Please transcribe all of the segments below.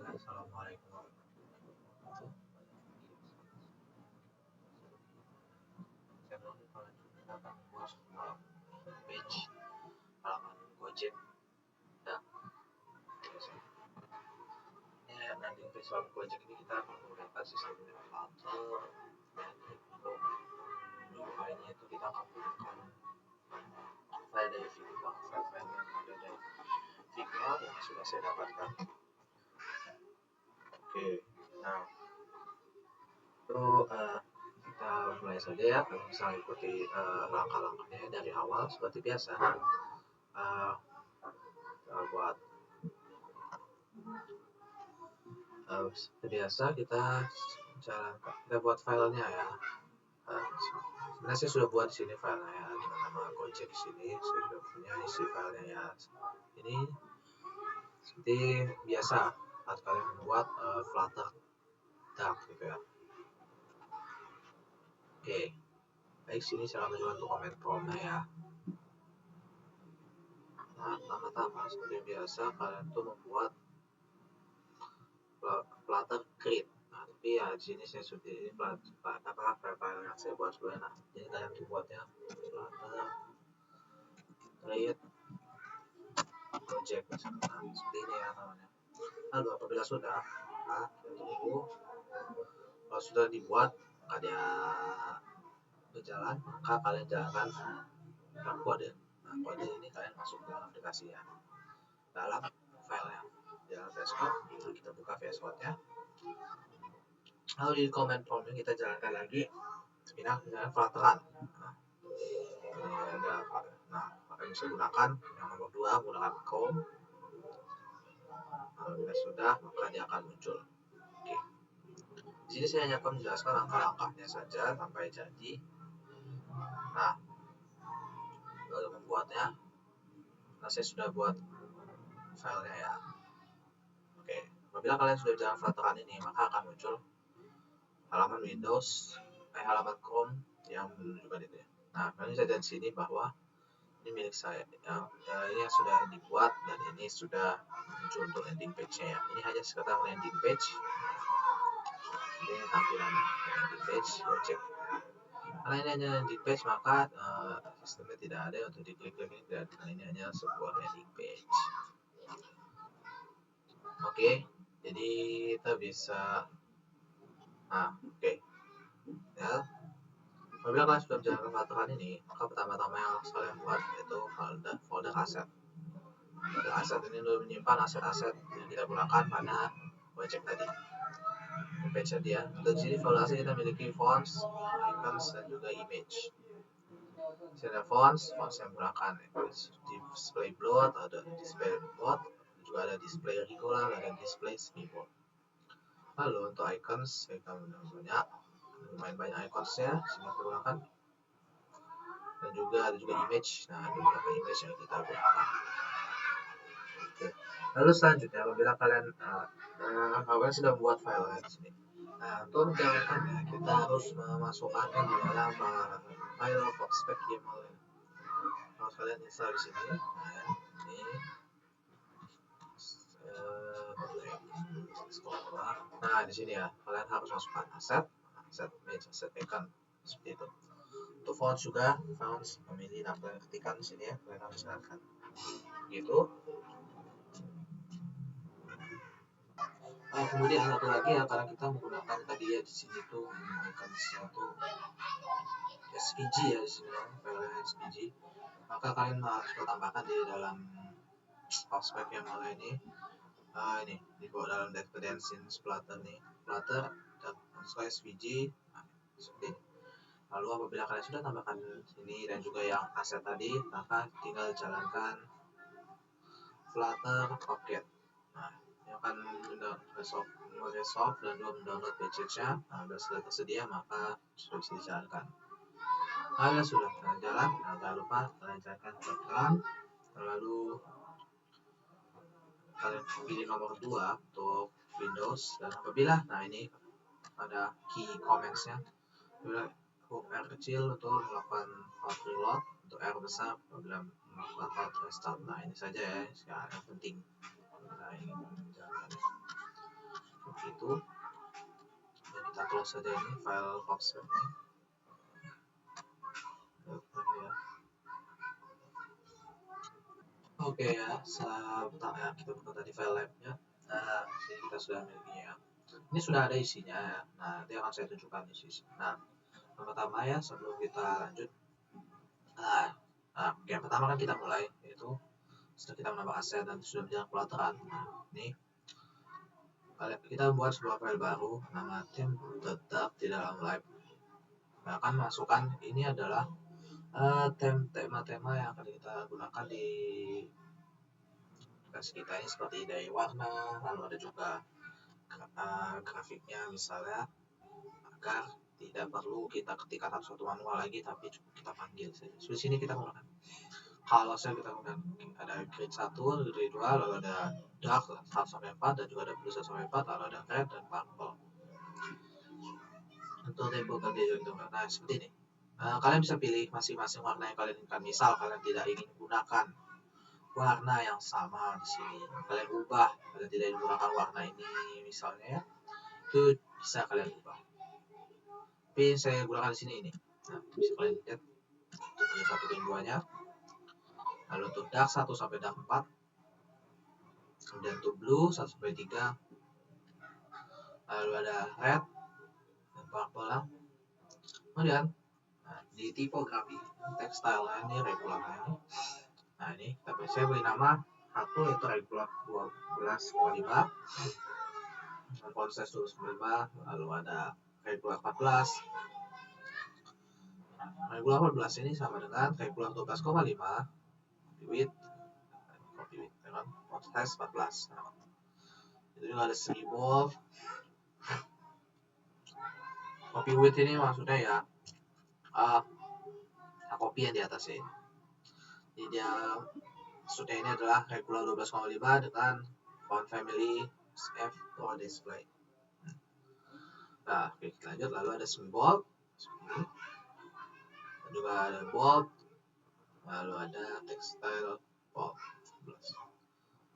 Assalamualaikum warahmatullahi wabarakatuh. Saya mau kalau kita akan membuat sebuah page halaman Gojek. Ya, ya nanti visual Gojek ini kita akan menggunakan sistem Flutter dan untuk UI-nya itu kita akan menggunakan file dari Figma, file yang ada dari Figma yang sudah saya dapatkan. Oke, nah itu kita mulai saja ya. Kalau misalnya ikuti langkah-langkahnya dari awal seperti biasa. Kita buat seperti biasa kita buat filenya ya. Sebenarnya saya sudah buat di sini filenya ya, dengan nama Gojek di sini. Saya sudah punya isi filenya ya. Ini seperti biasa saat kalian membuat Flutter Dark gitu ya. Oke, baik, sini saya akan tunjukkan untuk comment promnya ya. Nah, pertama-tama seperti biasa kalian tuh membuat Flutter create. Nah, tapi ya di sini saya sudah ini file yang saya buat sebenarnya. Nah, jadi kalian tuh buatnya Flutter create project misalkan. Nah, seperti ini ya namanya. Lalu apabila sudah, kita tunggu. Kalau sudah dibuat, maka dia berjalan, maka kalian jalankan kode. Nah, kode ini kalian masuk ke aplikasi ya, dalam filenya, dalam VS Code. Nah, kita buka VS Code-nya. Lalu di command prompt kita jalankan lagi, pindah dengan Flutteran. Nah, ini ada apa? Nah, kalian bisa gunakan yang nomor 2, menggunakan Chrome. Bila sudah, maka dia akan muncul. Oke. Di sini saya hanya akan menjelaskan langkah-langkahnya saja sampai jadi. Nah, lalu membuatnya. Nah, saya sudah buat filenya ya. Oke, apabila kalian sudah jalan Flutteran ini, maka akan muncul halaman Windows, halaman Chrome yang menunjukkan itu ya. Nah, kalian bisa lihat di sini bahwa ini milik saya ya. Ini yang sudah dibuat dan ini sudah muncul untuk landing page-nya ya. Ini hanya sekedar landing page. Ini tampilannya landing page Gojek. Karena ini hanya landing page, maka sistemnya tidak ada untuk diklik-klik ini tidak. Nah, ini hanya sebuah landing page. Oke, jadi kita bisa oke. Ya. Apabila kalian sudah menjalankan Flutteran ini, maka pertama-tama yang harus kalian buat yaitu folder aset. Folder aset ini untuk menyimpan aset-aset yang kita gunakan pada project tadi. Page tadi ya. Untuk sini folder aset kita memiliki fonts, icons, dan juga image. Ada fonts yang menggunakan display bloat, ada display bloat, juga ada display regular, ada display semibold. Lalu untuk icons kita banyak, lumayan banyak iconsnya sehingga kita gunakan, dan juga ada image. Nah, ada beberapa image yang kita gunakan. Oke. Lalu selanjutnya apabila kalian sudah membuat file di sini. Nah, untuk menjalankannya kita harus memasukkannya di dalam file Prospect YAML. Kalau kalian install di sini, nah di sini ya kalian harus masukkan aset image, aset icon seperti itu. Untuk fonts juga, fonts memilih nama ketikan di sini ya, kalian harus silakan. Gitu. Kemudian satu lagi ya, karena kita menggunakan tadi ya di sini tuh icon satu SVG ya di sini ya, file SVG. Maka kalian harus tambahkan di dalam prospek yang mana ini. Ini dibawa dalam dependency Flutter nih, Flutter dan SVG. Nah, seperti ini. Lalu apabila kalian sudah tambahkan ini dan juga yang aset tadi, maka tinggal jalankan Flutter Pocket. Nah, ini akan resolve dan juga mendownload package-nya. Nah, sudah tersedia maka sudah bisa dijalankan. Kalau sudah jalan, jangan lupa kalian jalankan Flutteran. Lalu kalian pilih nomor 2 untuk Windows, dan apabila ini ada key comments-nya. R kecil untuk melakukan hot reload, untuk R besar apabila melakukan hot restart. Nah, ini saja ya yang penting. Nah, ini close saja ini file Foxweb ini. Ya. Oke ya, sebentar ya, kita buka tadi file labnya. Nah, sini kita sudah memilikinya ya. Ini sudah ada isinya ya. Nah, nanti akan saya tunjukkan isi. Nah, yang pertama ya, sebelum kita lanjut, yang pertama kan kita mulai, yaitu setelah kita menambah aset dan sudah berjalan pelataran. Nah, ini kita buat sebuah file baru, nama tim tetap di dalam live. Nah, akan masukkan ini adalah tema-tema yang akan kita gunakan di aplikasi kita ini, seperti dari warna, lalu ada juga grafiknya misalnya, agar tidak perlu kita ketikkan satu manual lagi, tapi cukup kita panggil saja. Di sini kita menggunakan kalau saya kita menggunakan ada grid 1, grid 2, lalu ada dark 1 sampai 4, dan juga ada blue 1 sampai 4, lalu ada red dan purple. Untuk tempo tadi itu. Nah, seperti ini. Kalian bisa pilih masing-masing warna yang kalian inginkan. Misal kalian tidak ingin menggunakan warna yang sama di sini, kalian ubah. Kalian tidak ingin menggunakan warna ini misalnya ya, itu bisa kalian ubah. Tapi saya gunakan di sini ini. Nah, bisa kalian lihat untuk grade 1 dan 2-nya. Lalu untuk dark 1 sampai dark 4. Kemudian untuk blue 1 sampai 3. Lalu ada red dan purple lah. Kemudian di tipografi tekstil ini regular ini. Nah, ini tapi saya beri nama satu yaitu regular 12,5, font size 12,5, lalu ada regular 14. Regular 14 ini sama dengan regular 12,5 width dengan font size 14. Nah, itu juga ada string bold. Copy width ini maksudnya ya copy yang di atas ini. Jadi dia maksudnya ini adalah regular 12,5 dengan font family F for display. Nah, oke, kita lanjut. Lalu ada string bold, dan juga ada bold, lalu ada textile bold,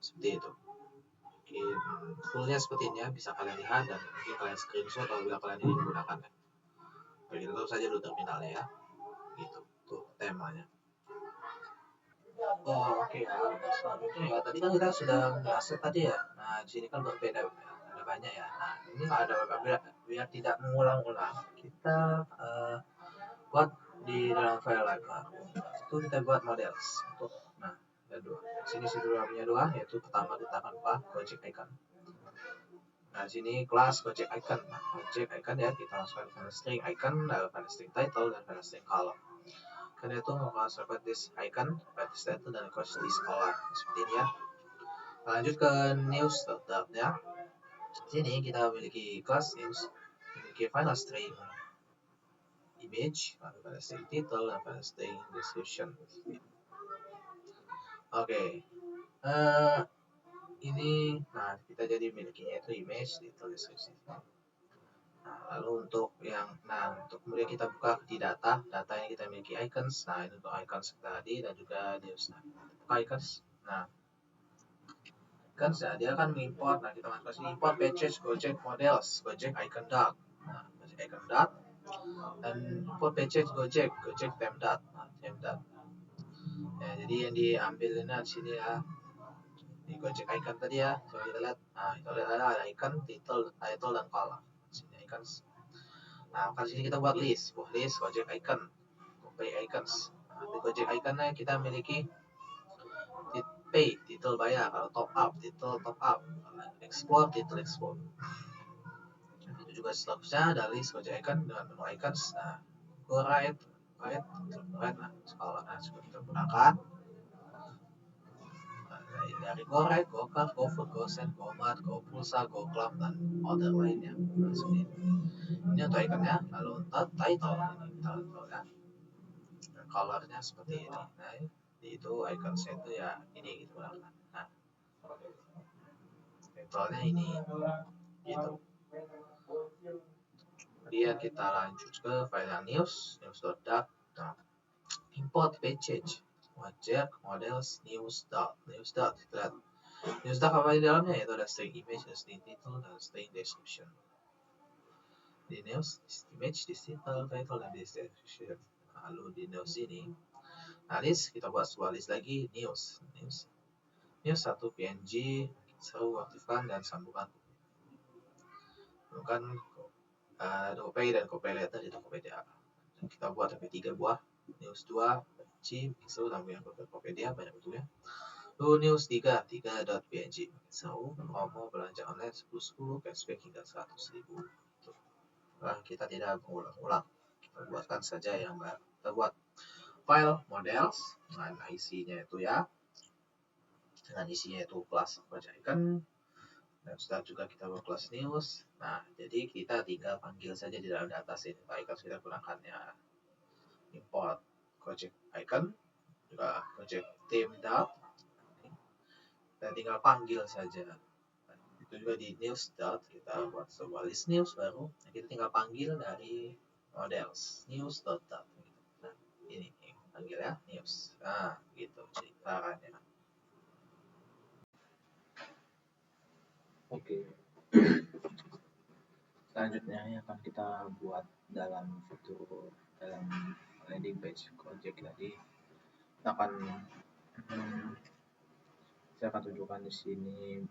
seperti itu. Oke, fullnya seperti ini ya, bisa kalian lihat dan mungkin kalian screenshot apabila kalian ingin menggunakannya. Oke, kita tutup saja dulu terminalnya ya. Gitu, tuh temanya. Oke, selanjutnya ya, tadi kan kita sudah mengaset tadi ya. Nah, di sini kan berbeda, ada banyak ya. Nah, ini ada biar tidak mengulang-ulang, kita buat di dalam file live itu kita buat models untuk, nah, ada dua. Di sini sudah punya dua, yaitu pertama kita akan buat Gojek icon. Nah, sini kelas Gojek icon. Nah, Gojek icon ya, kita masukkan file string icon, lalu file string title dan file string color. Karena itu mau masuk this icon, this title dan this color seperti ini ya. Lanjut ke news tetapnya. Sini kita memiliki kelas news, memiliki file string image, lalu file string title dan file string description. Oke. Ini nah kita jadi milikinya itu image title description. Nah, lalu untuk kemudian kita buka di data yang kita miliki icons. Nah, ini untuk icons tadi dan juga news. Nah, buka icons. Nah, icons ya, dia akan mengimport. Nah, kita masuk sini import package Gojek models, Gojek icon dot. Nah, Gojek icon dot dan import package Gojek theme dot. Nah, theme dot. Ya, jadi yang diambil ini di sini ya. Di Gojek icon tadi ya, coba kita lihat. Nah, itu ada icon, title dan color. Sini icons. Nah, kali sini kita buat list Gojek icon, pay icons. Nah, di Gojek iconnya kita memiliki pay, title bayar, kalau top up, title top up, explore, title explore. Nah, itu juga seterusnya ada list Gojek icon dengan menu icons. Nah, go right, nah, kalau kita gunakan. Dari go right, go card, go food, go send, go mat, go pulsa, go club, dan order lainnya. Nah, seperti ini untuk iconnya. Lalu untuk title ya, colornya seperti ini. Nah, itu icon saya itu ya ini gitu. Nah, title-nya ini gitu. Kemudian kita lanjut ke file news.dat. Nah, import package Gojek models news.dat. Lihat news.dat apa di dalamnya, yaitu ada string image, ada string title, dan string description. di news, image, di title, dan description. Lalu di news ini, nah list kita buat sebuah list lagi, news 1 PNG, seru, aktifkan dan sambungkan. Bukan Dokpay dan CopyLetter di Tokopedia. Dan kita buat MP3 buah, news 2 PNG, seru, sambungan Tokopedia, banyak bentuknya. Lalu news 3.png, seru, promo belanja online 10 cashback hingga 100.000. Nah, kita tidak mengulang-ulang, kita buatkan saja yang baru. Kita buat file models dengan isinya itu kelas baca ikan, dan setelah juga kita buat kelas news. Nah, jadi kita tinggal panggil saja di dalam data sini icon, kita gunakannya import project icon, juga project theme dot, dan tinggal panggil saja. Itu juga di news dot, kita buat sebuah list news baru, kita tinggal panggil dari models news dot. Nah, ini panggil ya news. Nah, gitu caranya. Oke. Selanjutnya yang akan kita buat dalam fitur dalam landing page project tadi, kita akan saya akan tunjukkan di sini.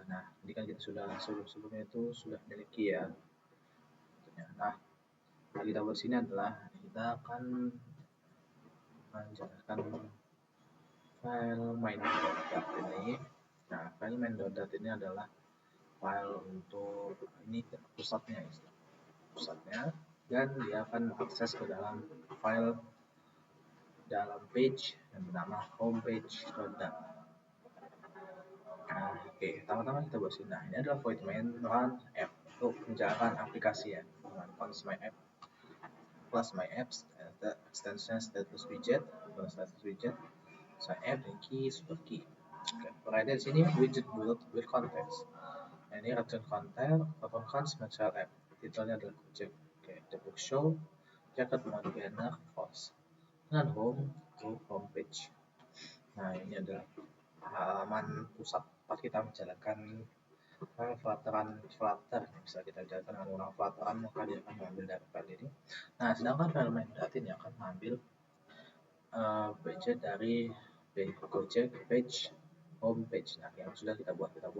Nah, ini kan kita sudah sebelumnya itu sudah miliki ya. Nah, yang kita buat sini adalah kita akan menjalankan file main.dat ini. Nah, file main.dat ini adalah file untuk ini pusatnya, dan dia akan akses ke dalam file dalam page yang bernama homepage.dat. Nah, oke, pertama-tama kita buat sini. Nah, ini adalah void main run app untuk menjalankan aplikasi ya, dengan plus my app, extension status widget, sign app dan key super key. Oke, provider di sini widget build context. Nah, ini return content, open cons material app. Titelnya adalah project. Oke, the book show, jacket mode banner, false. Dengan home to homepage. Nah, ini adalah halaman pusat tempat kita menjalankan Flutter. Bisa kita jalankan menggunakan Flutteran, maka dia akan mengambil dari file ini. Nah, sedangkan file main.dat ini akan mengambil budget dari Gojek page homepage. Nah, yang sudah kita buat ada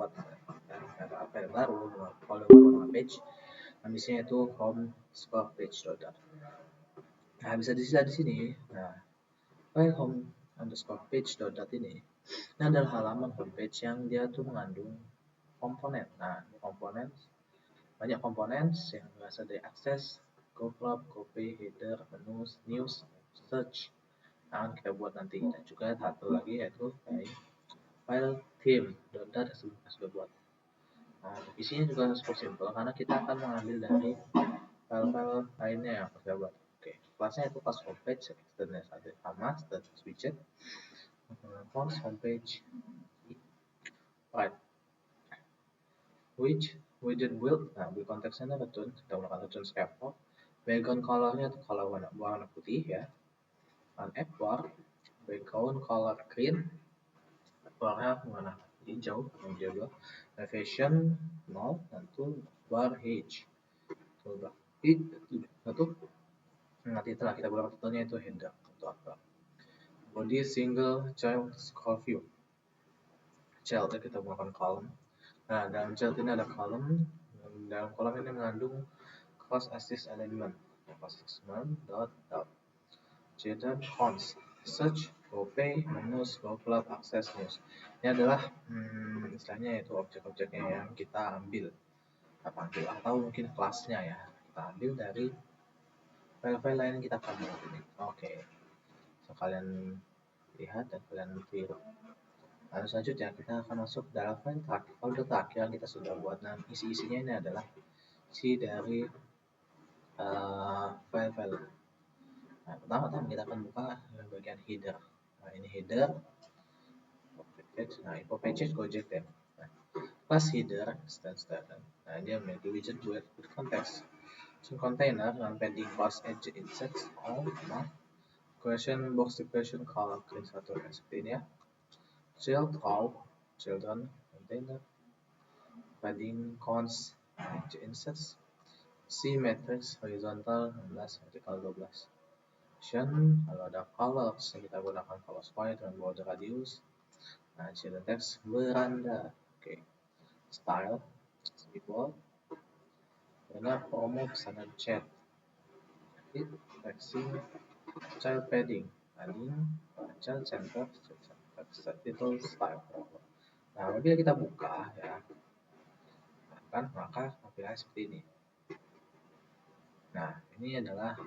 file baru, folder baru nama page. Ambisinya itu home score page.dat. Nah, bisa dilihat di sini. Nah, file home underscore page.dat ini adalah halaman homepage yang dia tuh mengandung komponen. Nah, komponen banyak komponen yang berasal dari akses, go club, copy, header, menu, news, search. Nah, kita buat nanti. Dan juga satu lagi yaitu file theme.dat yang sudah buat. Nah, isinya juga cukup simple karena kita akan mengambil dari file-file lainnya yang kita buat. Oke, kelasnya itu kelas homepage, external sama status widget, fonts homepage, right, widget build. Nah, build konteksnya return, kita menggunakan return scaffold. Background colornya itu color warna putih ya. Dan app bar, background color green, warna warna hijau, kemudian juga elevation 0, dan toolbar h. Toolbar itu nanti setelah kita buat contohnya itu header atau apa. Body single child scroll view. Child kita menggunakan column. Nah, dalam child ini ada column. Dalam kolom ini mengandung cross assist element. Dot Children fonts search, GoPay, menus, GoClub, access news. Ini adalah istilahnya itu objek-objeknya yang kita ambil atau mungkin kelasnya ya, kita ambil dari file-file lain yang kita buat ini. Oke, so kalian lihat dan kalian tiru. Lalu selanjutnya kita akan masuk dalam folder terakhir yang kita sudah buat. Nah, isi-isinya ini adalah isi dari file-file. Nah, pertama-tama kita akan buka bagian header. Nah, ini header. Nah, info pages Gojek ya. Nah, pas header standard. Nah, dia memiliki widget build context. Container dengan padding cross edge insets all. Nah, question box declaration color clean satu seperti ini ya. Child all children container padding cons edge insets C matrix horizontal 16, vertical 12. Kalau ada colors, kita gunakan colors white dengan border radius. Nah, children text beranda. Oke. Style, people. Karena promo standard chat. Texting, child padding, adding, child center, title, style. Nah, apabila kita buka ya, kan maka tampilannya seperti ini. Nah, ini adalah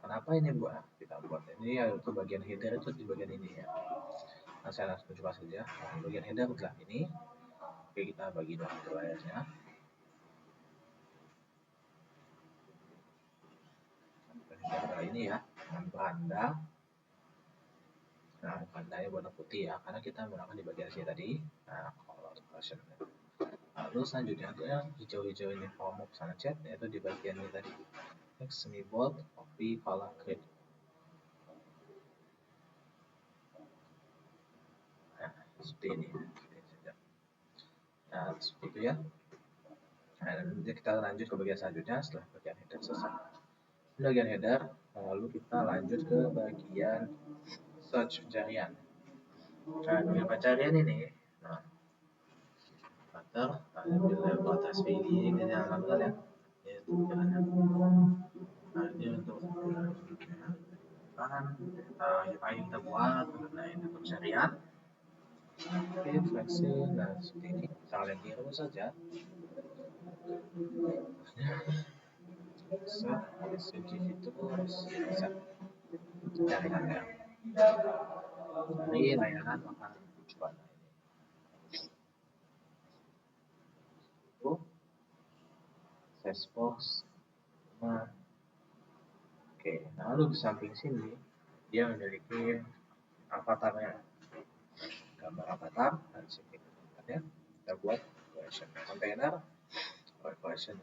kenapa ini kita buat ini yaitu bagian header itu di bagian ini ya. Nah, saya langsung coba saja. Nah, bagian header adalah ini. Oke, kita bagi dua layarnya. Adalah ini ya, dengan beranda. Nah, berandanya warna putih ya, karena kita menggunakan di bagian sini tadi. Nah, color version. Lalu selanjutnya untuk yang hijau-hijau ini form sana chat yaitu di bagian ini tadi. Text semi bold, copy, color grade. Nah, seperti ini. Nah, seperti itu ya. Nah, nanti kita lanjut ke bagian selanjutnya setelah bagian header selesai. Bagian header, lalu kita lanjut ke bagian search pencarian. Nah, bagian pencarian ini, nah, filter, ambil batas pilih ini yang lakukan ya. Yaitu jalannya. Nah, ini untuk ayo kita buat mengenai pencarian. Oke, flexi, nah seperti ini. Kalian tiru saja. Set itu set jaringan ya. Dari layanan makanan tujuan itu Salesforce. Nah, oke, lalu di samping sini dia memiliki avatarnya, gambar avatar dan sini ya. Kita buat collection container, collection.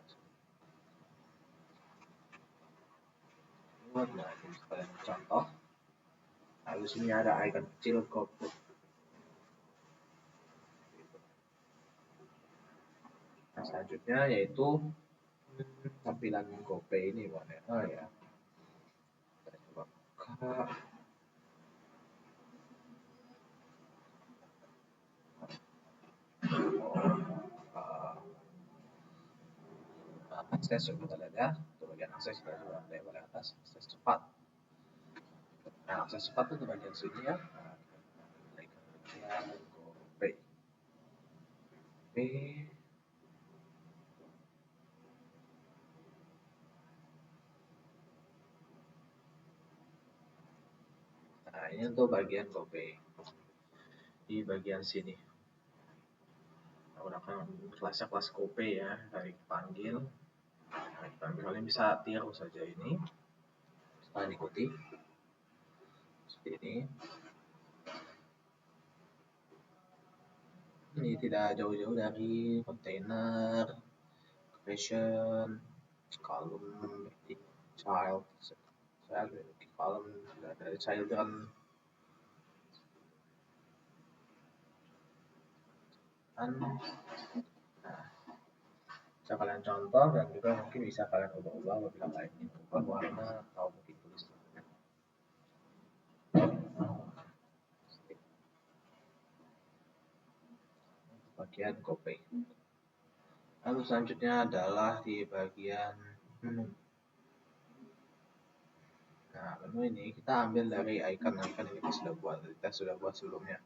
Buat kalian contoh. Lalu sini ada icon kecil GoPro. Nah, selanjutnya yaitu tampilan GoPay ini warna ya. Kita coba buka. Akses juga ada, untuk bagian akses kita juga ada yang paling atas, akses cepat. Nah, akses cepat itu bagian sini ya. GoPay. Nah, ini untuk bagian GoPay. Di bagian sini. Menggunakan kelasnya kelas GoPay ya, dari panggil. Nah, kalian bisa tiru saja ini. Setelah diikuti. Seperti ini. Ini tidak jauh-jauh dari container, creation, column, child, column dari children. Nah, bisa kalian contoh dan juga mungkin bisa kalian ubah-ubah apabila kalian ingin ubah warna atau mungkin tulisannya. Bagian GoPay. Lalu selanjutnya adalah di bagian menu. Nah, menu ini kita ambil dari icon-icon yang kita sudah buat sebelumnya.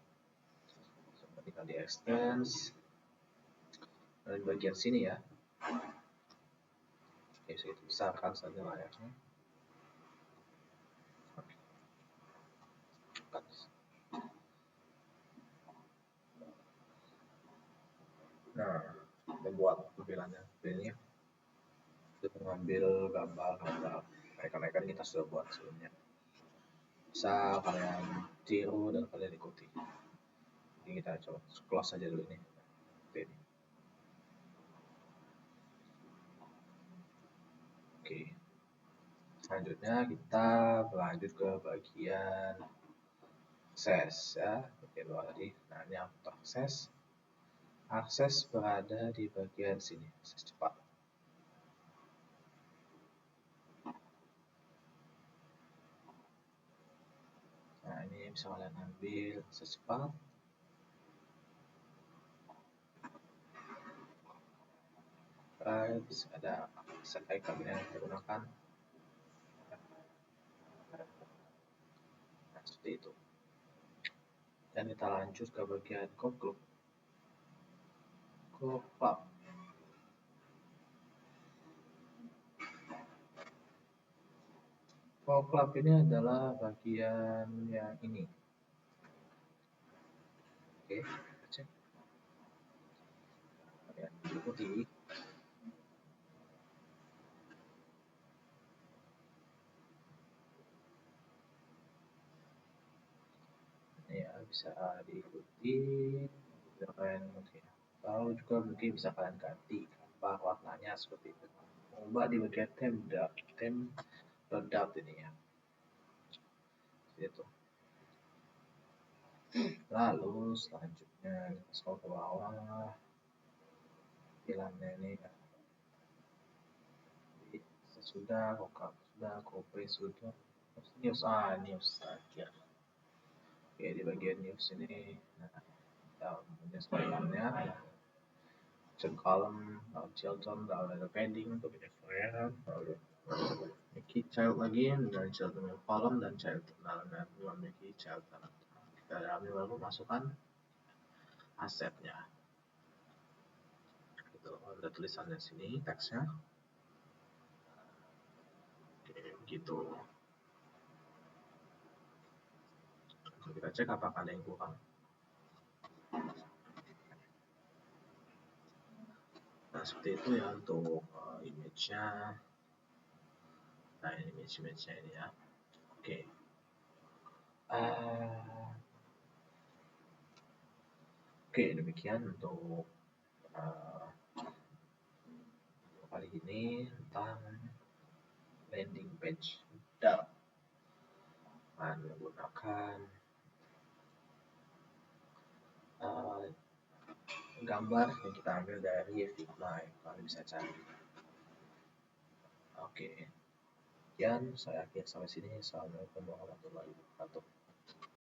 Seperti tadi extends. Dan bagian sini ya. Oke, saya besarkan saja layarnya. Nah, kita buat tampilannya ini. Kita mengambil gambar icon-icon kita sudah buat sebelumnya. Bisa kalian tiru dan kalian ikuti. Jadi kita coba close saja dulu ini. Ini. Oke. Selanjutnya kita berlanjut ke bagian akses ya, bagian bawah tadi. Nah, ini untuk akses. Akses berada di bagian sini, akses cepat. bisa kalian ambil akses file. Bisa ada set icon yang digunakan. Nah, seperti itu. Dan kita lanjut ke bagian Go Club. Go Club ini adalah bagian yang ini. Oke, cek. Ya, ikuti. Ya, bisa diikuti. Bisa kalian atau juga mungkin bisa kalian ganti apa warnanya seperti itu. Ubah di bagian theme product ini ya. Itu. Lalu selanjutnya kita scroll ke bawah. Pilihannya ini ya. Sudah, kokap sudah, copy sudah. News akhir. Oke, di bagian news ini, nah, kita pilihannya. Column, children, ada pending untuk FYI, lalu memiliki child lagi dan child column dan child dalam memiliki child. Kita ambil lalu masukkan asetnya. Itu ada tulisannya sini, teksnya. Oke, begitu. Kita cek apakah ada yang kurang. Nah, seperti itu ya untuk image-nya. Nah, ini image-nya ini ya. Oke. Oke, demikian untuk kali ini tentang landing page dan menggunakan gambar yang kita ambil dari Figma. Kalian bisa cari. Oke. Sekian, saya akhir sampai sini. Assalamualaikum warahmatullahi wabarakatuh.